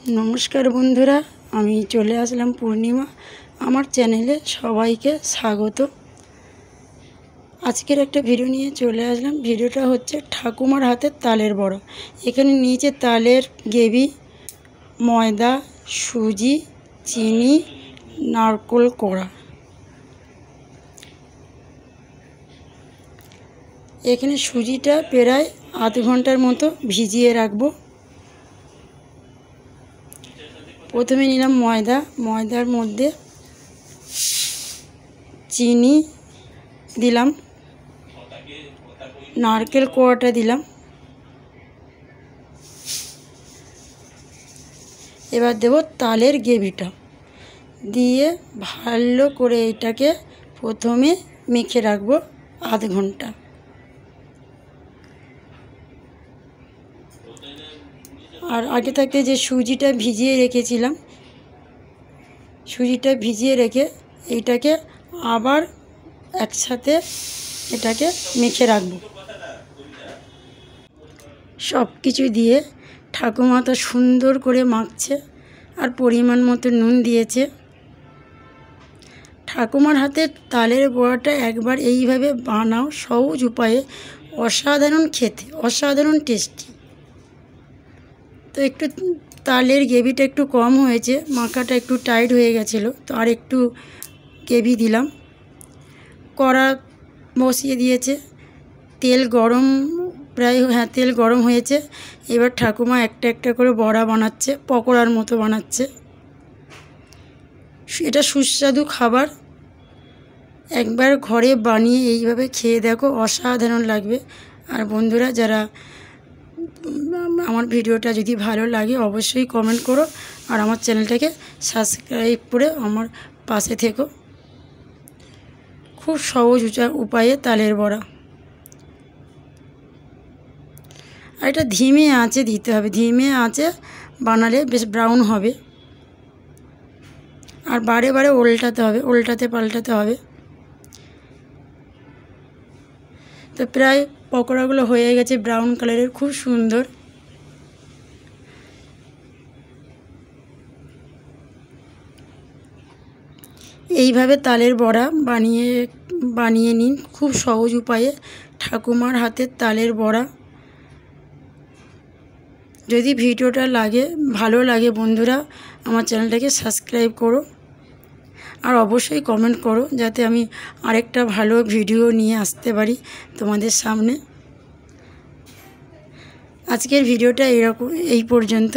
नमस्कार बंधुरा आमी चले आसलाम पूर्णिमा आमार चैनेले सबाइके स्वागत। आजकेर एक भिडियो निये चले आसलाम। भिडियोटा होच्छे ठाकुमार हाथे तालेर बड़ा। एखाने नियेछे तालेर गेबी, मयदा, सुजी, चीनी, नारकेल कोड़ा। एखाने सुजिटा प्राय आध घंटार मतो भिजिए राखबो। प्रथमे निलाम मयदा, मयदार मध्य चीनी दिलाम, नारकेल कोड़ाटा दिलाम। एबार देव तालेर गेबिटा दिए भालो करे एटाके प्रथमे मेखे राखबो आध घंटा। और आगे थाकते जे सुजिटा भिजिए रेखेछिलाम, सुजिटा भिजिए रेखे एटाके आबार एकसाथे एटाके मेखे राखबो। सबकिछु दिए ठाकुमा तो सुंदर करे माखछे और परिमाण मतो नुन दिएछे। ठाकुमार हाथे तालेर बड़ाटा एकबार एइभाবে बानाओ, सहज उपाये, असाधारण खेते, असाधारण टेस्टी। तो एकटू तालेर गेबिटा एकटू कम होयेछे, माखाटा एकटू टाइट हये गेछिलो, तो आर एकटू गेबी दिलाम। कड़ा बसिए दिएछे, तेल गरम प्राय तेल गरम हयेछे। एबार ठाकुमा एकटा एकटा करे बड़ा बानाच्छे, पकोड़ार मतो बानाच्छे। एटा सुस्वादु खाबार, एकबार घरे बानिये एइभाবে खेये देखो, असाधारण लागबे। और बंधुरा जारा আমার ভিডিওটা যদি ভালো লাগে অবশ্যই কমেন্ট করো আর আমার চ্যানেলটাকে সাবস্ক্রাইব করে আমার পাশে থেকো। খুব সহজ উপায়ে তালের বড়া। আর এটা ধিমে আঁচে দিতে হবে, ধিমে আঁচে বানালে বেশ ব্রাউন হবে। আর বারে বারে উল্টাতে হবে, উল্টাতে পাল্টাতে হবে। তো প্রায় পকোড়াগুলো হয়ে গেছে ব্রাউন কালারের, খুব সুন্দর। এইভাবে তালের বড়া বানিয়ে নিন খুব সহজ উপায়ে ঠাকুমার হাতের তালের বড়া। যদি ভিডিওটা ভালো লাগে বন্ধুরা আমার চ্যানেলটাকে সাবস্ক্রাইব করো আর অবশ্যই কমেন্ট করো যাতে আমি আরেকটা ভালো ভিডিও নিয়ে আসতে পারি তোমাদের সামনে। আজকের ভিডিওটা এই পর্যন্ত।